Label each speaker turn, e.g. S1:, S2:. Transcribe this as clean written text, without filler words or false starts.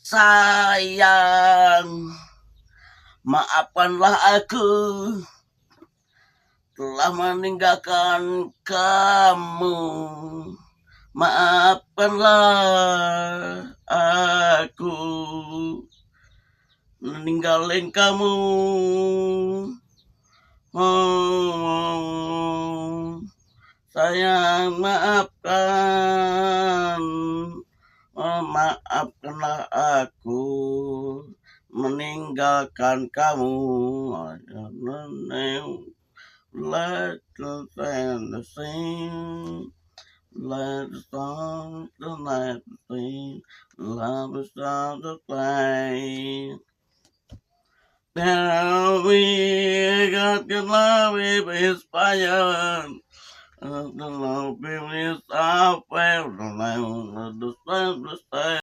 S1: Sayang, maafkanlah aku telah meninggalkan kamu. Maafkanlah aku meninggalin kamu. Sayang, maafkanlah aku meninggalkan kamu. Let the sand sing, let the song, the night sing, love is not the play. Tell me God can love if it's fire. The love is our way, the land, the sun, the sky.